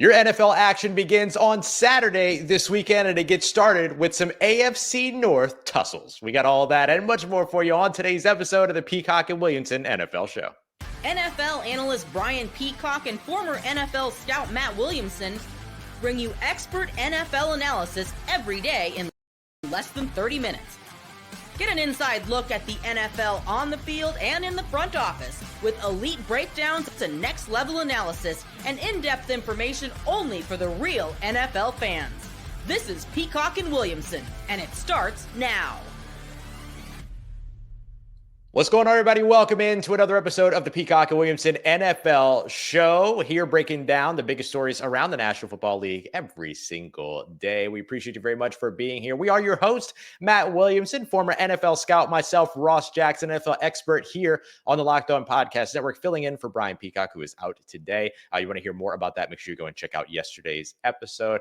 Your NFL action begins on Saturday this weekend, and it gets started with some AFC North tussles. We got all that and much more for you on today's episode of the Peacock and Williamson NFL Show. NFL analyst Brian Peacock and former NFL scout Matt Williamson bring you expert NFL analysis every day in less than 30 minutes. Get an inside look at the NFL on the field and in the front office with elite breakdowns to next-level analysis and in-depth information only for the real NFL fans. This is Peacock and Williamson, and it starts now. What's going on, everybody? Welcome in to another episode of the Peacock and Williamson NFL Show. Here breaking down the biggest stories around the National Football League every single day. We appreciate you very much for being here. We are your host, Matt Williamson, former NFL scout, myself, Ross Jackson, NFL expert here on the Locked On Podcast Network, filling in for Brian Peacock, who is out today. You want to hear more about that, make sure you go and check out yesterday's episode.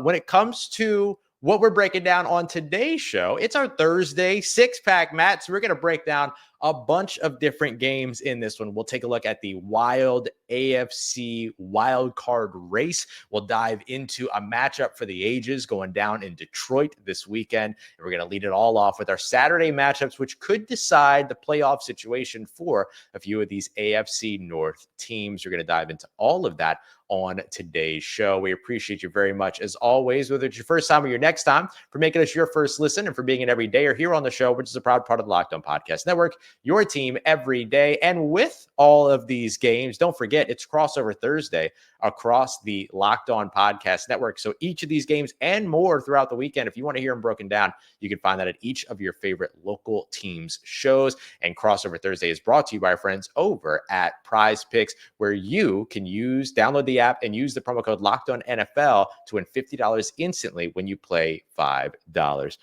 When it comes to what we're breaking down on today's show, it's our Thursday six-pack, Matt. So we're going to break down a bunch of different games in this one. We'll take a look at the wild AFC wild card race. We'll dive into a matchup for the ages going down in Detroit this weekend. And we're going to lead it all off with our Saturday matchups, which could decide the playoff situation for a few of these AFC North teams. We're going to dive into all of that on today's show. We appreciate you very much, as always, whether it's your first time or your next time, for making us your first listen and for being an everydayer here on the show, which is a proud part of the Locked On Podcast Network, your team every day. And with all of these games, don't forget, it's Crossover Thursday across the Locked On Podcast Network. So each of these games and more throughout the weekend, if you want to hear them broken down, you can find that at each of your favorite local teams' shows. And Crossover Thursday is brought to you by our friends over at Prize Picks, where you can download the app and use the promo code Locked On NFL to win $50 instantly when you play $5.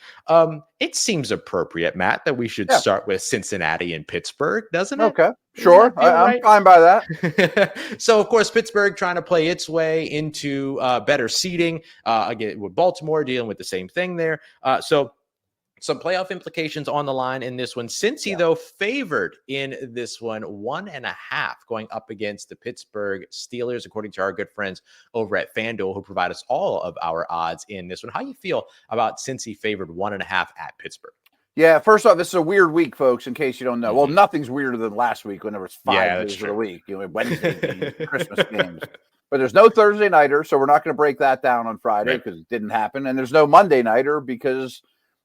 It seems appropriate, Matt, that we should start with Cincinnati and Pittsburgh, doesn't it? Okay, sure. I'm fine by that. So, of course, Pittsburgh trying to play its way into better seeding. Again, with Baltimore dealing with the same thing there. So some playoff implications on the line in this one. Cincy, though, favored in this one, 1.5 going up against the Pittsburgh Steelers, according to our good friends over at FanDuel, who provide us all of our odds in this one. How do you feel about Cincy favored 1.5 at Pittsburgh? Yeah, first off, this is a weird week, folks, in case you don't know. Well, nothing's weirder than last week when there was 5 days of the week. Wednesday games, Christmas games. But there's no Thursday nighter, so we're not going to break that down on Friday because it didn't happen. And there's no Monday nighter because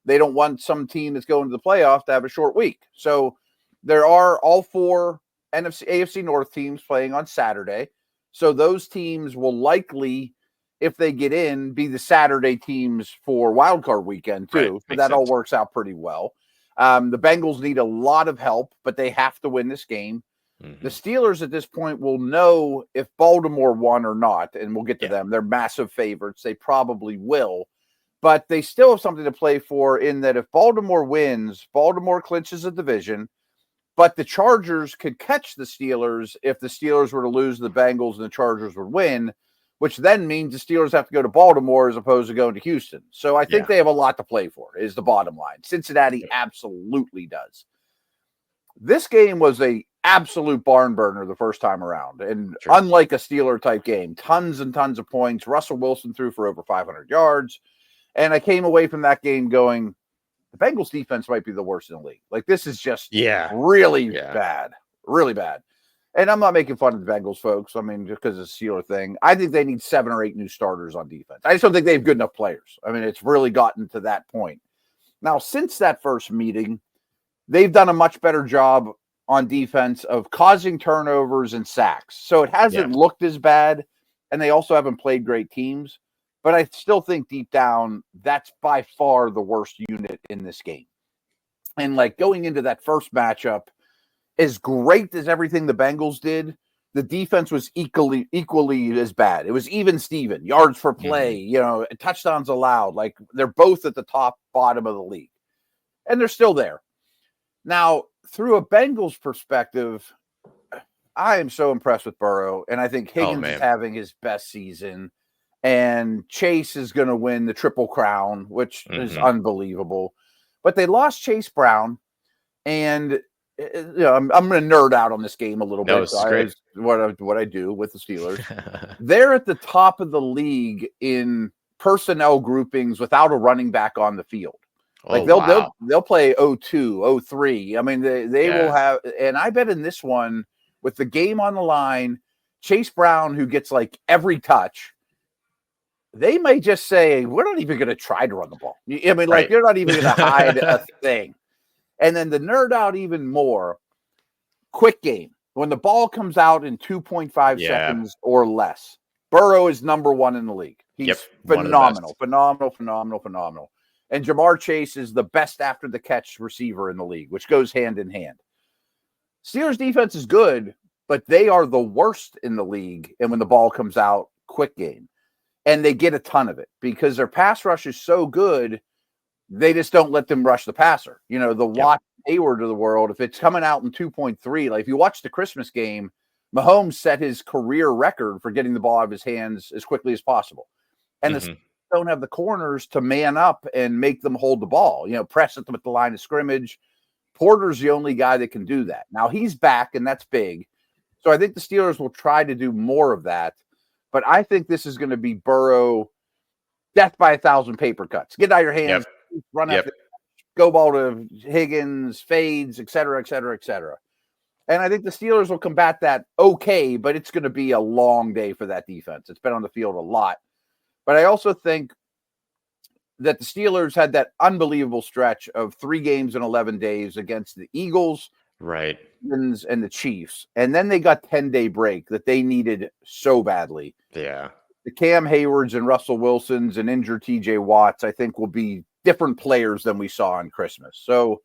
they don't want some team that's going to the playoff to have a short week. So there are all 4 AFC North teams playing on Saturday. So those teams will likely, if they get in, be the Saturday teams for wildcard weekend too. Right. So that all works out pretty well. The Bengals need a lot of help, but they have to win this game. The Steelers at this point will know if Baltimore won or not, and we'll get to them. They're massive favorites. They probably will. But they still have something to play for in that if Baltimore wins, Baltimore clinches the division, but the Chargers could catch the Steelers if the Steelers were to lose to the Bengals and the Chargers would win, which then means the Steelers have to go to Baltimore as opposed to going to Houston. So I think they have a lot to play for, is the bottom line. Cincinnati absolutely does. This game was a absolute barn burner the first time around. And unlike a Steeler-type game, tons and tons of points. Russell Wilson threw for over 500 yards. And I came away from that game going, the Bengals defense might be the worst in the league. Like, this is just really bad. Really bad. And I'm not making fun of the Bengals, folks. I mean, just because it's a Steeler thing. I think they need 7 or 8 new starters on defense. I just don't think they have good enough players. I mean, it's really gotten to that point. Now, since that first meeting, they've done a much better job on defense of causing turnovers and sacks. So it hasn't looked as bad, and they also haven't played great teams. But I still think deep down, that's by far the worst unit in this game. And like going into that first matchup, as great as everything the Bengals did, the defense was equally as bad. It was even Steven, yards per play, touchdowns allowed. Like they're both at the bottom of the league. And they're still there. Now, through a Bengals perspective, I am so impressed with Burrow. And I think Higgins is having his best season. And Chase is going to win the Triple Crown, which is unbelievable. But they lost Chase Brown, and I'm going to nerd out on this game a little bit. It's great. What I do with the Steelers. They're at the top of the league in personnel groupings without a running back on the field. Like they'll play 0-2, 0-3. I mean, they will have, and I bet in this one with the game on the line, Chase Brown, who gets like every touch, they may just say, we're not even going to try to run the ball. I mean, like you're not even going to hide a thing. And then the nerd out even more, quick game. When the ball comes out in 2.5 seconds or less, Burrow is number one in the league. He's phenomenal. And Jamar Chase is the best after the catch receiver in the league, which goes hand in hand. Steelers defense is good, but they are the worst in the league. And when the ball comes out, quick game. And they get a ton of it because their pass rush is so good. They just don't let them rush the passer. The Watt Hayward of the world, if it's coming out in 2.3, like if you watch the Christmas game, Mahomes set his career record for getting the ball out of his hands as quickly as possible. And the Steelers don't have the corners to man up and make them hold the ball, press at them at the line of scrimmage. Porter's the only guy that can do that. Now he's back, and that's big. So I think the Steelers will try to do more of that. But I think this is going to be Burrow, death by 1,000 paper cuts. Get out of your hands, run after, go ball to Higgins, fades, et cetera, et cetera, et cetera. And I think the Steelers will combat that okay, but it's going to be a long day for that defense. It's been on the field a lot. But I also think that the Steelers had that unbelievable stretch of 3 games in 11 days against the Eagles, and the Chiefs. And then they got 10-day break that they needed so badly. Yeah. The Cam Haywards and Russell Wilsons and injured TJ Watts, I think, will be different players than we saw on Christmas. So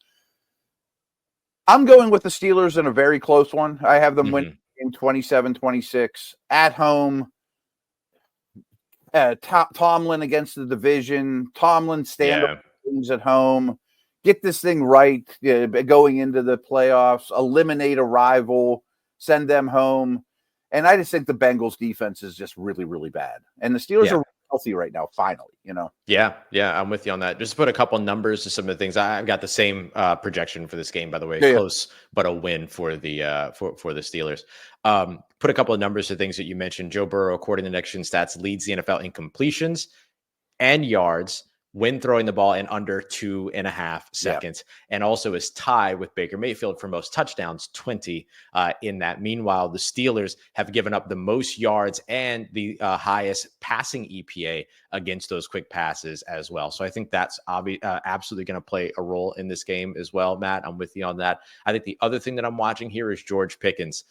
I'm going with the Steelers in a very close one. I have them win in 27-26 at home. Tomlin against the division. Tomlin stand up things at home. Get this thing right going into the playoffs. Eliminate a rival. Send them home. And I just think the Bengals defense is just really, really bad. And the Steelers are healthy right now, finally, Yeah, I'm with you on that. Just put a couple numbers to some of the things. I've got the same projection for this game, by the way. Close, but a win for the for the Steelers. Put a couple of numbers to things that you mentioned. Joe Burrow, according to Next Gen Stats, leads the NFL in completions and yards when throwing the ball in under 2.5 seconds, and also is tied with Baker Mayfield for most touchdowns, 20 in that. Meanwhile, the Steelers have given up the most yards and the highest passing EPA against those quick passes as well. So I think that's absolutely going to play a role in this game as well, Matt. I'm with you on that. I think the other thing that I'm watching here is George Pickens.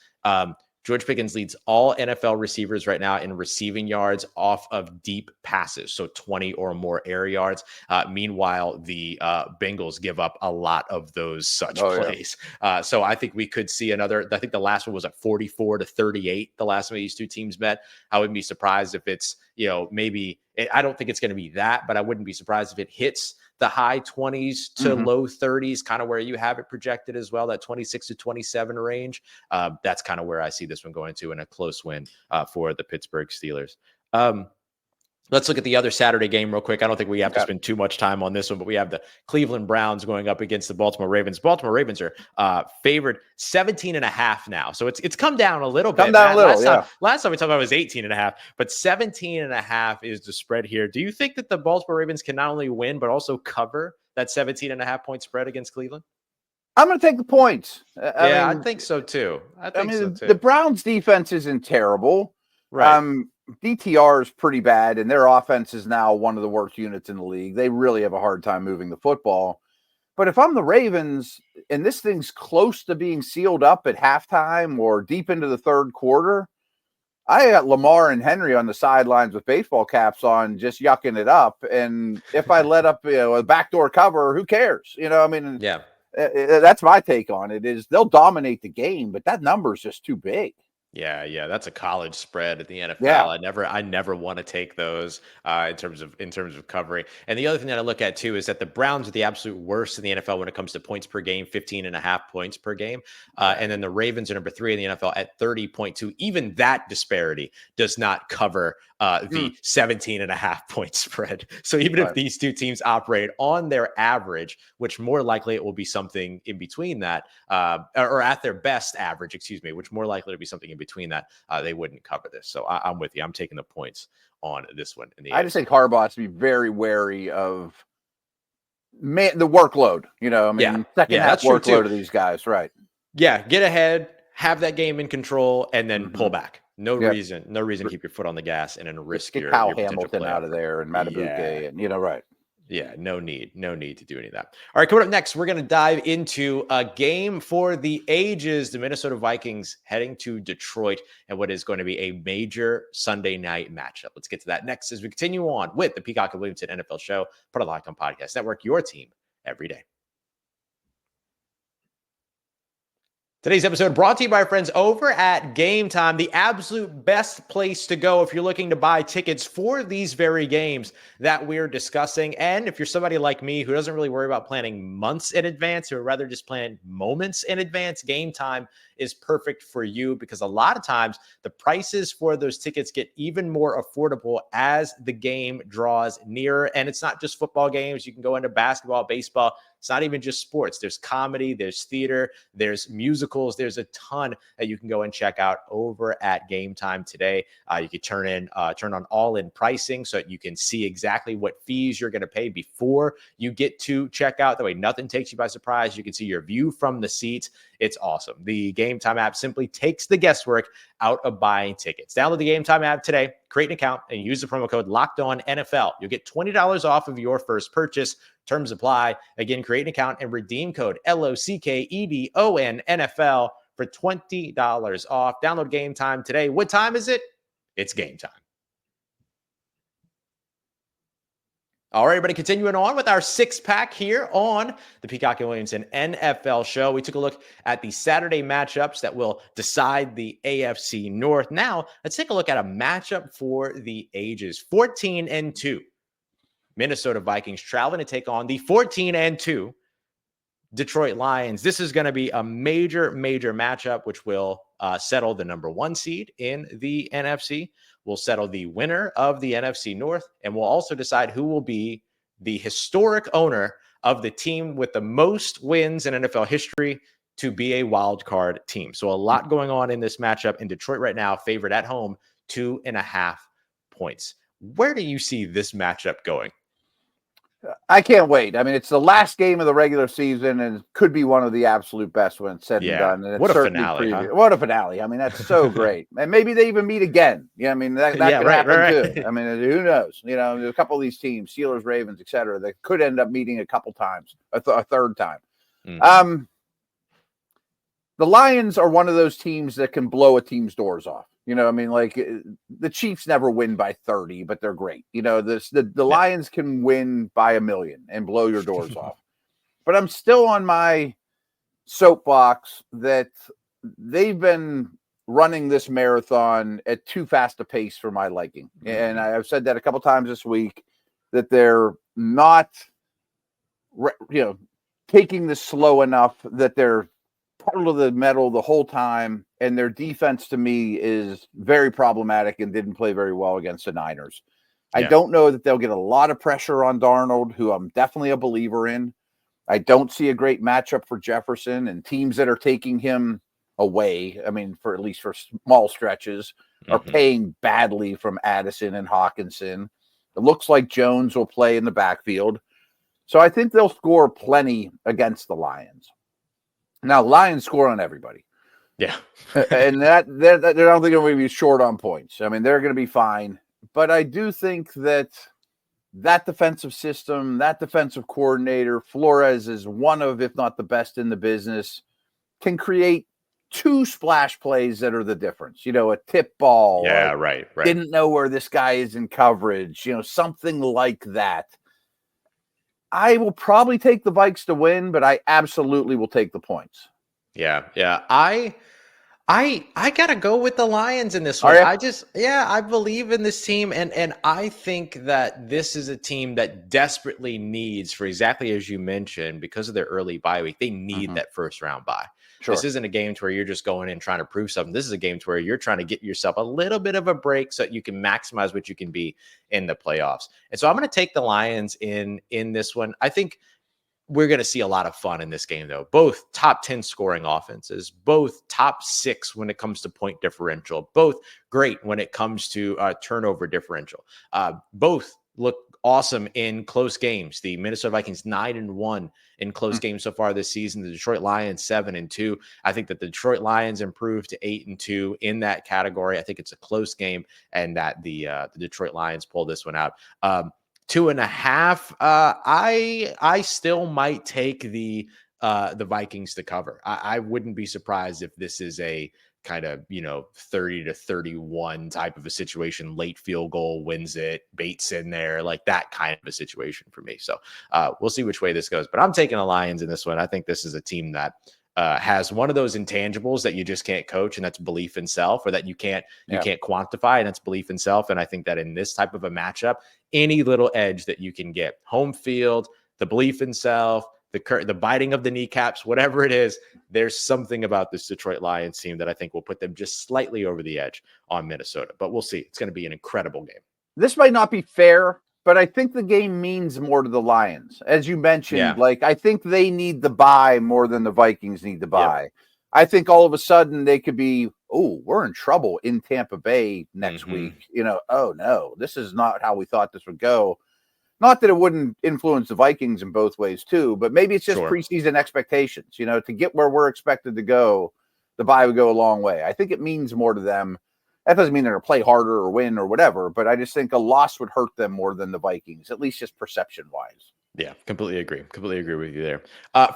George Pickens leads all NFL receivers right now in receiving yards off of deep passes, so 20 or more air yards. Meanwhile, the Bengals give up a lot of those such plays. So I think we could see another. I think the last one was at 44-38. The last time these two teams met. I wouldn't be surprised if it's maybe. I don't think it's going to be that, but I wouldn't be surprised if it hits the high 20s to low 30s, kind of where you have it projected as well, that 26-27 range. That's kind of where I see this one going to in a close win for the Pittsburgh Steelers. Let's look at the other Saturday game real quick. I don't think we have to spend too much time on this one, but we have the Cleveland Browns going up against the Baltimore Ravens. Baltimore Ravens are favored 17.5 now. So it's come down a little bit. Last time we talked about it was 18.5, but 17.5 is the spread here. Do you think that the Baltimore Ravens can not only win, but also cover that 17.5 point spread against Cleveland? I'm going to take the points. I think so too. The Browns defense isn't terrible. Right. DTR is pretty bad, and their offense is now one of the worst units in the league. They really have a hard time moving the football. But if I'm the Ravens and this thing's close to being sealed up at halftime or deep into the third quarter, I got Lamar and Henry on the sidelines with baseball caps on, just yucking it up. And if I let up a backdoor cover, who cares? That's my take on it. Is they'll dominate the game, but that number is just too big. Yeah, that's a college spread at the NFL. Yeah. I never want to take those in terms of covering. And the other thing that I look at too is that the Browns are the absolute worst in the NFL when it comes to points per game, 15.5 points per game. And then the Ravens are number 3 in the NFL at 30.2. Even that disparity does not cover the 17.5 point spread. So even if these two teams operate on their average, which more likely it will be something in between that, or at their best average, which more likely to be something in between that, they wouldn't cover this. So I'm with you. I'm taking the points on this one. I just think Harbaugh has to be very wary of the workload. Second half workload of these guys, right? Yeah, get ahead, have that game in control, and then pull back. No reason to keep your foot on the gas and then risk your Kyle your Hamilton out of there and Matabuke and right. Yeah, no need to do any of that. All right, coming up next, we're going to dive into a game for the ages. The Minnesota Vikings heading to Detroit and what is going to be a major Sunday night matchup. Let's get to that next as we continue on with the Peacock Williamson NFL Show, part of the Locked On Podcast Network, your team every day. Today's episode brought to you by our friends over at Game Time, the absolute best place to go if you're looking to buy tickets for these very games that we're discussing. And if you're somebody like me who doesn't really worry about planning months in advance, or rather just plan moments in advance, Game Time is perfect for you because a lot of times the prices for those tickets get even more affordable as the game draws nearer. And it's not just football games. You can go into basketball, baseball. It's not even just sports. There's comedy, there's theater, there's musicals. There's a ton that you can go and check out over at Game Time today. You can turn on all-in pricing so that you can see exactly what fees you're going to pay before you get to check out. That way, nothing takes you by surprise. You can see your view from the seats. It's awesome. The Game Time app simply takes the guesswork out of buying tickets. Download the Game Time app today, create an account, and use the promo code LOCKEDONNFL. You'll get $20 off of your first purchase. Terms apply. Again, create an account and redeem code LOCKEDONNFL for $20 off. Download Game Time today. What time is it? It's game time. All right, everybody, continuing on with our six-pack here on the Peacock Williamson NFL Show. We took a look at the Saturday matchups that will decide the AFC North. Now, let's take a look at a matchup for the ages. 14-2. Minnesota Vikings traveling to take on the 14-2 Detroit Lions. This is going to be a major matchup, which will settle the number 1 seed in the NFC. We'll settle the winner of the NFC North, and we'll also decide who will be the historic owner of the team with the most wins in NFL history to be a wild card team. So a lot going on in this matchup in Detroit right now, favored at home 2.5 points. Where do you see this matchup going? I can't wait. I mean, it's the last game of the regular season, and it could be one of the absolute best when it's said and done. And it's what a finale! Huh? What a finale! I mean, that's so great. And maybe they even meet again. Yeah, I mean that could happen too. I mean, who knows? A couple of these teams, Steelers, Ravens, etc., that could end up meeting a couple times, a third time. Mm-hmm. The Lions are one of those teams that can blow a team's doors off. The Chiefs never win by 30, but they're great. The Lions can win by 1 million and blow your doors off. But I'm still on my soapbox that they've been running this marathon at too fast a pace for my liking. And I've said that a couple times this week, that they're not, taking this slow enough, that they're pedal to the metal the whole time, and their defense to me is very problematic and didn't play very well against the Niners. I don't know that they'll get a lot of pressure on Darnold, who I'm definitely a believer in. I don't see a great matchup for Jefferson, and teams that are taking him away, for at least for small stretches, are paying badly from Addison and Hawkinson. It looks like Jones will play in the backfield. So I think they'll score plenty against the Lions. Now, Lions score on everybody. Yeah. And I don't think they're going to be short on points. They're going to be fine. But I do think that defensive system, that defensive coordinator, Flores is one of, if not the best in the business, can create 2 splash plays that are the difference. A tip ball. Yeah, right. Didn't know where this guy is in coverage. Something like that. I will probably take the Vikes to win, but I absolutely will take the points. Yeah. I gotta go with the Lions in this one. I believe in this team, and I think that this is a team that desperately needs, for exactly as you mentioned, because of their early bye week, they need that first round bye. Sure. This isn't a game to where you're just going in trying to prove something. This is a game to where you're trying to get yourself a little bit of a break so that you can maximize what you can be in the playoffs. And so I'm going to take the Lions in this one. I think we're going to see a lot of fun in this game, though. Both top 10 scoring offenses, both top 6 when it comes to point differential, both great when it comes to turnover differential. Both look awesome in close games. The Minnesota Vikings 9-1 in close games so far this season. The Detroit Lions 7-2. I think that the Detroit Lions improved to 8-2 in that category. I think it's a close game, and that the Detroit Lions pull this one out. 2.5. I still might take the Vikings to cover. I wouldn't be surprised if this is a kind of 30-31 type of a situation. Late field goal wins it. Bates in there, like that kind of a situation for me. So we'll see which way this goes. But I'm taking the Lions in this one. I think this is a team that has one of those intangibles that you just can't coach, and that's belief in self, or that you can't quantify, and that's belief in self. And I think that in this type of a matchup, any little edge that you can get, home field, the belief in self, the biting of the kneecaps, whatever it is, there's something about this Detroit Lions team that I think will put them just slightly over the edge on Minnesota. But we'll see. It's going to be an incredible game. This might not be fair, but I think the game means more to the Lions. As you mentioned, I think they need the bye more than the Vikings need the bye. Yep. I think all of a sudden they could be, we're in trouble in Tampa Bay next week. Oh no, this is not how we thought this would go. Not that it wouldn't influence the Vikings in both ways too, but maybe it's just preseason expectations. To get where we're expected to go, the bye would go a long way. I think it means more to them. That doesn't mean they're going to play harder or win or whatever, but I just think a loss would hurt them more than the Vikings, at least just perception-wise. Yeah, completely agree. Completely agree with you there.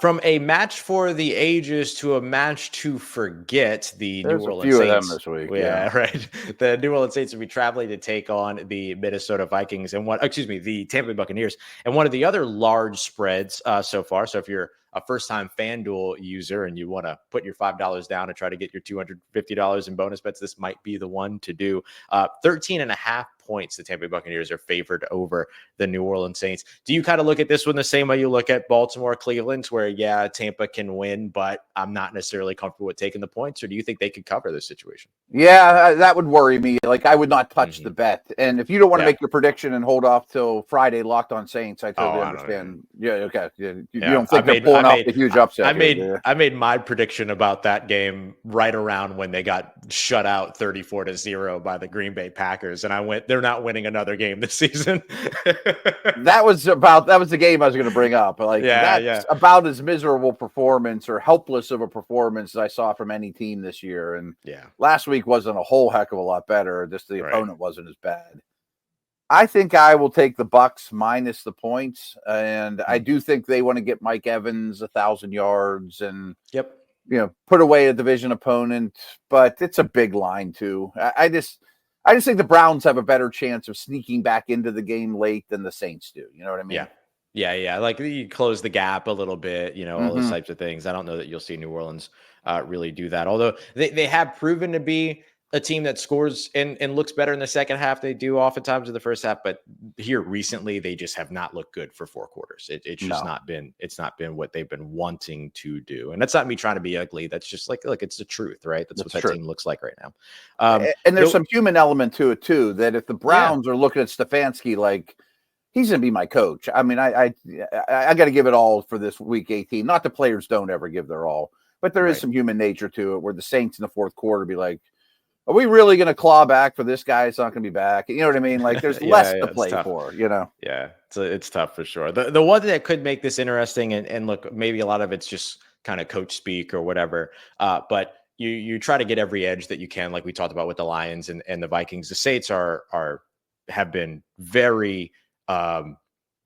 From a match for the ages to a match to forget, There's New Orleans a few Saints. of them this week. Yeah, right. The New Orleans Saints will be traveling to take on the Minnesota Vikings and the Tampa Bay Buccaneers, and one of the other large spreads so far. So if you're a first-time FanDuel user and you want to put your $5 down and try to get your $250 in bonus bets, this might be the one to do. 13.5 points the Tampa Bay Buccaneers are favored over the New Orleans Saints. Do you kind of look at this one the same way you look at Baltimore, Cleveland, where Tampa can win, but I'm not necessarily comfortable with taking the points? Or do you think they could cover this situation? Yeah, that would worry me. I would not touch the bet. And if you don't want to make your prediction and hold off till Friday, locked on Saints, I totally understand. Okay. You don't think they're pulling off the huge upset. I made my prediction about that game right around when they got shut out 34-0 by the Green Bay Packers, and I went, they're not winning another game this season. that was the game I was going to bring up. That's about as miserable performance or helpless of a performance as I saw from any team this year. And last week wasn't a whole heck of a lot better. Just the opponent wasn't as bad. I think I will take the Bucs minus the points, and I do think they want to get Mike Evans 1,000 yards and put away a division opponent. But it's a big line too. I just think the Browns have a better chance of sneaking back into the game late than the Saints do. You know what I mean? Yeah. Like you close the gap a little bit, all those types of things. I don't know that you'll see New Orleans really do that. Although they have proven to be a team that scores and looks better in the second half. They do oftentimes in the first half, but here recently they just have not looked good for 4 quarters. It's just not been what they've been wanting to do. And that's not me trying to be ugly. That's just look, it's the truth, right? That's what that team looks like right now. And there's some human element to it too, that if the Browns are looking at Stefanski, he's going to be my coach. I mean, I got to give it all for this week 18. Not the players don't ever give their all, but there is some human nature to it where the Saints in the fourth quarter be like, are we really going to claw back for this guy? It's not going to be back. You know what I mean? There's less to play for, Yeah, it's tough for sure. The one thing that could make this interesting, and look, maybe a lot of it's just kind of coach speak or whatever, but you try to get every edge that you can, like we talked about with the Lions and the Vikings. The Saints have been very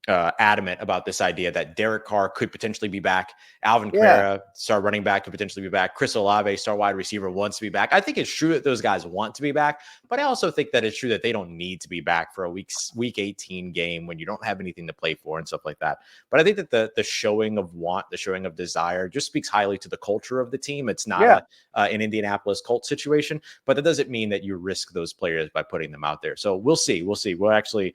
adamant about this idea that Derek Carr could potentially be back. Alvin Kamara, star running back, could potentially be back. Chris Olave, star wide receiver, wants to be back. I think it's true that those guys want to be back, but I also think that it's true that they don't need to be back for a week 18 game when you don't have anything to play for and stuff like that. But I think that the showing of want, the showing of desire just speaks highly to the culture of the team. It's not an Indianapolis Colts situation, but that doesn't mean that you risk those players by putting them out there. So we'll see. We'll actually,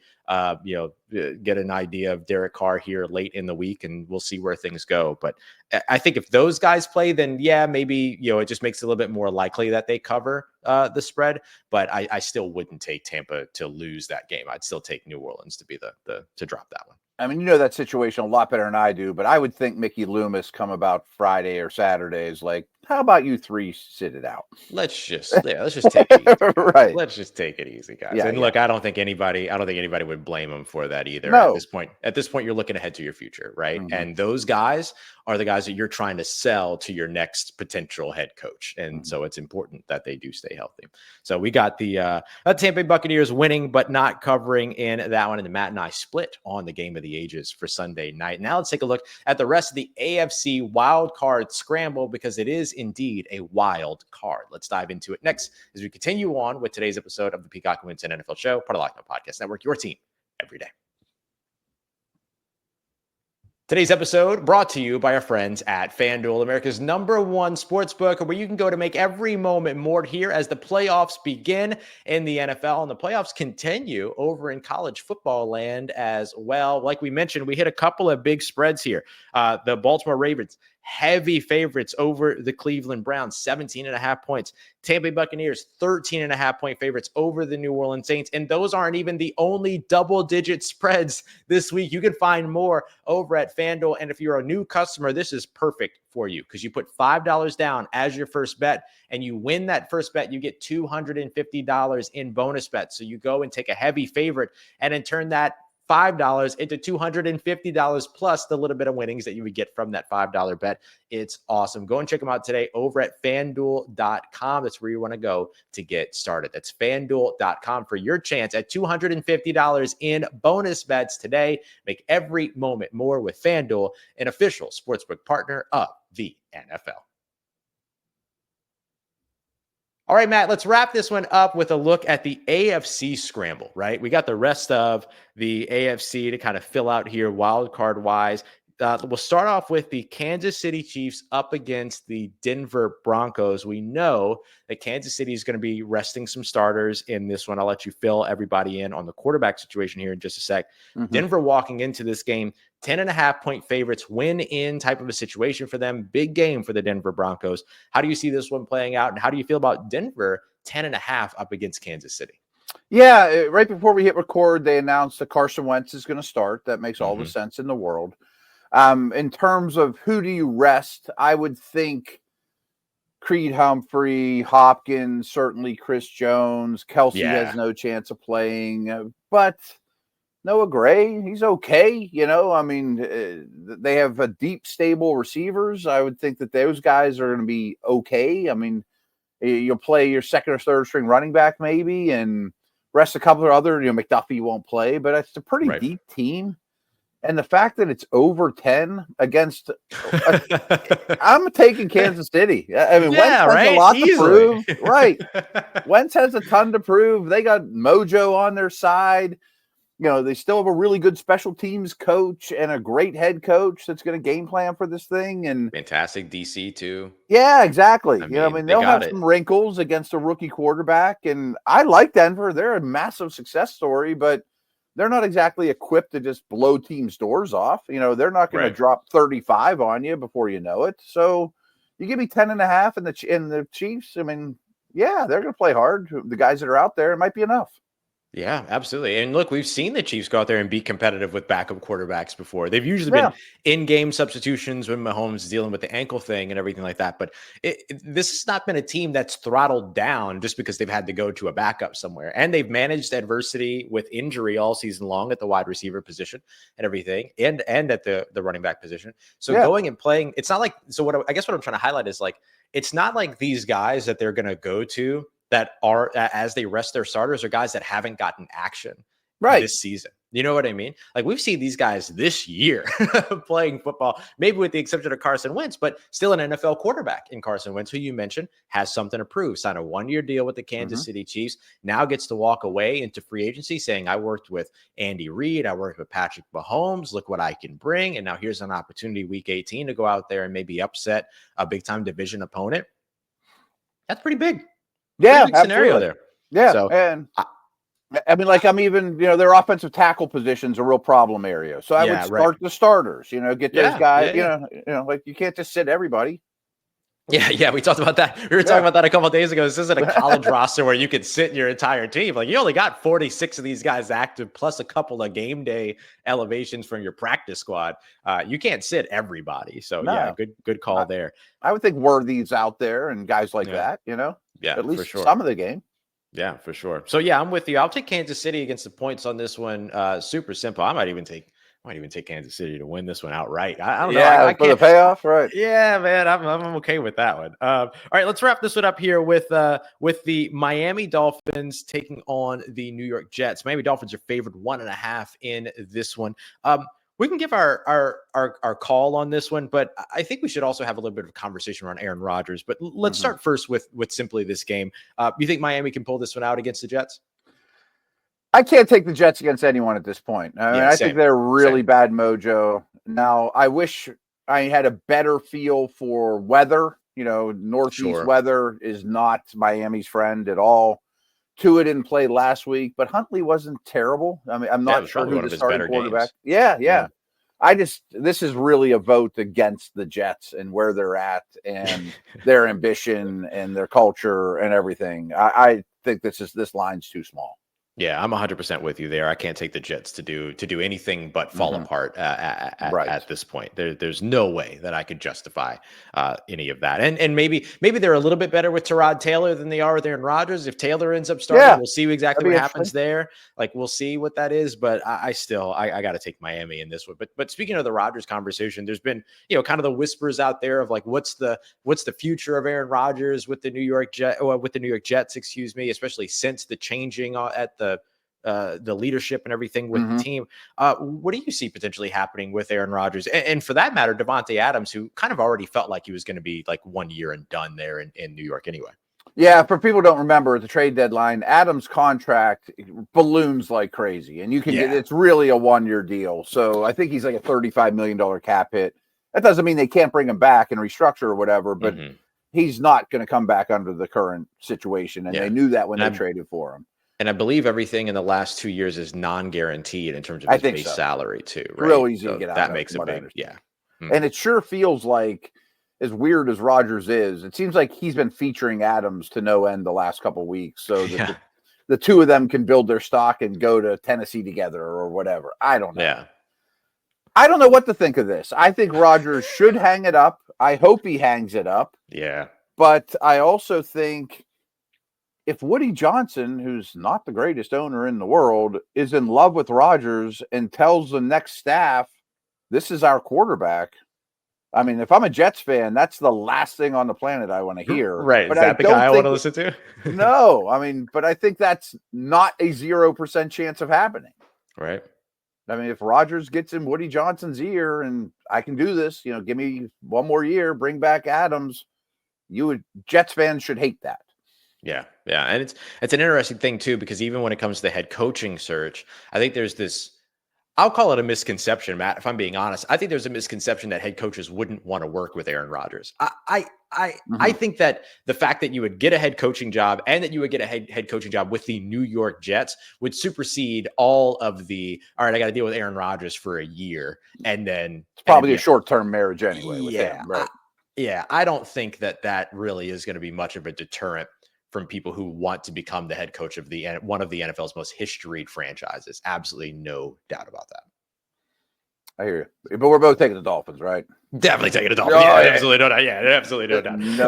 get an idea of Derek Carr here late in the week, and we'll see where things go. But I think if those guys play, then maybe, it just makes it a little bit more likely that they cover the spread. But I still wouldn't take Tampa to lose that game. I'd still take New Orleans to be to drop that one. I mean, that situation a lot better than I do, but I would think Mickey Loomis come about Friday or Saturday is like, how about you three sit it out? Let's just take it easy. Right. Let's just take it easy, guys. Yeah, and look, I don't think anybody would blame him for that either. No. At this point, you're looking ahead to your future, right? Mm-hmm. And those guys are the guys that you're trying to sell to your next potential head coach. And so it's important that they do stay healthy. So we got the Tampa Bay Buccaneers winning, but not covering in that one. And Matt and I split on the game of the ages for Sunday night. Now let's take a look at the rest of the AFC wild card scramble, because it is indeed a wild card. Let's dive into it next as we continue on with today's episode of the Peacock Williamson NFL Show, part of Locked On Podcast Network, your team every day. Today's episode brought to you by our friends at FanDuel, America's #1 sportsbook, where you can go to make every moment more here as the playoffs begin in the NFL, and the playoffs continue over in college football land as well. Like we mentioned, we hit a couple of big spreads here. The Baltimore Ravens, heavy favorites over the Cleveland Browns, 17.5 points. Tampa Bay Buccaneers, 13.5 point favorites over the New Orleans Saints. And those aren't even the only double-digit spreads this week. You can find more over at FanDuel. And if you're a new customer, this is perfect for you, because you put $5 down as your first bet, and you win that first bet, you get $250 in bonus bets. So you go and take a heavy favorite and then turn that $5 into $250 plus the little bit of winnings that you would get from that $5 bet. It's awesome. Go and check them out today over at FanDuel.com. That's where you want to go to get started. That's FanDuel.com for your chance at $250 in bonus bets today. Make every moment more with FanDuel, an official sportsbook partner of the NFL. All right, Matt, let's wrap this one up with a look at the AFC scramble, right? We got the rest of the AFC to kind of fill out here wild card wise. We'll start off with the Kansas City Chiefs up against the Denver Broncos. We know that Kansas City is going to be resting some starters in this one. I'll let you fill everybody in on the quarterback situation here in just a sec. Mm-hmm. Denver walking into this game, 10.5 point favorites, win in type of a situation for them. Big game for the Denver Broncos. How do you see this one playing out? And how do you feel about Denver 10.5 up against Kansas City? Yeah, right before we hit record, they announced that Carson Wentz is going to start. That makes all the sense in the world. In terms of who do you rest, I would think Creed Humphrey, Hopkins, certainly Chris Jones. Kelsey has no chance of playing, but Noah Gray, he's okay. I mean, they have a deep, stable receivers. I would think that those guys are going to be okay. I mean, you'll play your second or third string running back maybe, and rest a couple of other, McDuffie won't play, but it's a pretty deep team. And the fact that it's over 10 against, I'm taking Kansas City. I mean, Wentz has a lot to prove. Right. Wentz has a ton to prove. They got mojo on their side. They still have a really good special teams coach and a great head coach that's going to game plan for this thing. And fantastic DC too. Yeah, exactly. They'll have some wrinkles against a rookie quarterback. And I like Denver. They're a massive success story, but they're not exactly equipped to just blow teams' doors off. They're not going to drop 35 on you before you know it. So you give me 10.5 in the Chiefs. I mean, they're going to play hard. The guys that are out there, it might be enough. Yeah, absolutely. And look, we've seen the Chiefs go out there and be competitive with backup quarterbacks before. They've usually been in-game substitutions when Mahomes is dealing with the ankle thing and everything like that. But this has not been a team that's throttled down just because they've had to go to a backup somewhere. And they've managed adversity with injury all season long at the wide receiver position and everything, and at the running back position. So going and playing, it's not like – so what I'm trying to highlight is like, it's not like these guys that they're going to go to that are, as they rest their starters, are guys that haven't gotten action this season. You know what I mean? Like we've seen these guys this year playing football, maybe with the exception of Carson Wentz, but still an NFL quarterback in Carson Wentz, who you mentioned has something to prove. Signed a 1-year deal with the Kansas City Chiefs. Now gets to walk away into free agency saying, I worked with Andy Reid. I worked with Patrick Mahomes. Look what I can bring. And now here's an opportunity week 18 to go out there and maybe upset a big time division opponent. That's pretty big. Yeah. Pretty big scenario there. Yeah. So, and I mean, like I'm even, their offensive tackle position's a real problem area. So I would start the starters, get those guys, like you can't just sit everybody. Yeah, we talked about that. We were talking about that a couple of days ago. This isn't a college roster where you could sit your entire team. Like you only got 46 of these guys active, plus a couple of game day elevations from your practice squad. You can't sit everybody. So good call there. I would think Worthy's out there and guys like that, at least some of the game. Yeah, for sure. So I'm with you. I'll take Kansas City against the points on this one. Super simple. I might even take Kansas City to win this one outright. I don't know. I for the payoff, right? Yeah, man, I'm okay with that one. All right, let's wrap this one up here with the Miami Dolphins taking on the New York Jets. Miami Dolphins are favored 1.5 in this one. We can give our call on this one, but I think we should also have a little bit of a conversation around Aaron Rodgers. But let's start first with simply this game. You think Miami can pull this one out against the Jets? I can't take the Jets against anyone at this point. I think they're really bad mojo. Now, I wish I had a better feel for weather. Northeast weather is not Miami's friend at all. Tua didn't play last week, but Huntley wasn't terrible. I mean, I'm not sure who the starting quarterback. Yeah. This is really a vote against the Jets and where they're at and their ambition and their culture and everything. I think this line's too small. Yeah, I'm 100% with you there. I can't take the Jets to do anything but fall apart at this point. There's no way that I could justify any of that. And maybe they're a little bit better with Tyrod Taylor than they are with Aaron Rodgers. If Taylor ends up starting, we'll see exactly what happens there. Like we'll see what that is. But I got to take Miami in this one. But speaking of the Rodgers conversation, there's been kind of the whispers out there of like what's the future of Aaron Rodgers with the New York Jets, excuse me, especially since the changing at the leadership and everything with the team. What do you see potentially happening with Aaron Rodgers? And for that matter, Devontae Adams, who kind of already felt like he was going to be like 1 year and done there in New York anyway. Yeah, for people who don't remember, at the trade deadline, Adams' contract balloons like crazy. And you can get it's really a 1-year deal. So I think he's like a $35 million cap hit. That doesn't mean they can't bring him back and restructure or whatever, but he's not going to come back under the current situation. And they knew that when they traded for him. And I believe everything in the last 2 years is non-guaranteed in terms of his base salary too. Right? Real easy to get out. That makes a big, And it sure feels like, as weird as Rodgers is, it seems like he's been featuring Adams to no end the last couple of weeks. So that the two of them can build their stock and go to Tennessee together or whatever. I don't know. Yeah. I don't know what to think of this. I think Rodgers should hang it up. I hope he hangs it up. Yeah. But I also think if Woody Johnson, who's not the greatest owner in the world, is in love with Rodgers and tells the next staff, this is our quarterback. I mean, if I'm a Jets fan, that's the last thing on the planet I want to hear. Right. But is that the guy I want to listen to? No. I mean, but I think that's not a 0% chance of happening. Right. I mean, if Rodgers gets in Woody Johnson's ear and I can do this, give me 1 more year, bring back Adams, Jets fans should hate that. Yeah. And it's an interesting thing too, because even when it comes to the head coaching search, I think there's this, I'll call it a misconception, Matt, if I'm being honest. I think there's a misconception that head coaches wouldn't want to work with Aaron Rodgers. I think that the fact that you would get a head coaching job and that you would get a head coaching job with the New York Jets would supersede all of the, all right, I got to deal with Aaron Rodgers for a year. And then it's probably a short-term marriage anyway with him, right? I don't think that really is going to be much of a deterrent from people who want to become the head coach of one of the NFL's most historied franchises. Absolutely no doubt about that. I hear you. But we're both taking the Dolphins, right? Definitely taking a Dolphin. Oh, Yeah, yeah. absolutely no doubt. Yeah, absolutely no doubt. No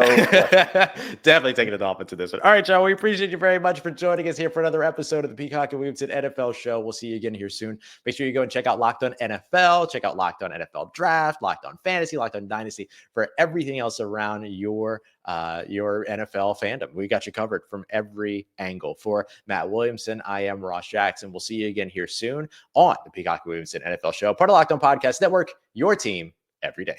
Definitely taking a Dolphin to this one. All right, John, we appreciate you very much for joining us here for another episode of the Peacock and Williamson NFL Show. We'll see you again here soon. Make sure you go and check out Locked On NFL, check out Locked On NFL Draft, Locked On Fantasy, Locked On Dynasty for everything else around your NFL fandom. We got you covered from every angle. For Matt Williamson, I am Ross Jackson. We'll see you again here soon on the Peacock Williamson NFL Show, part of Locked On Podcast Network, your team every day.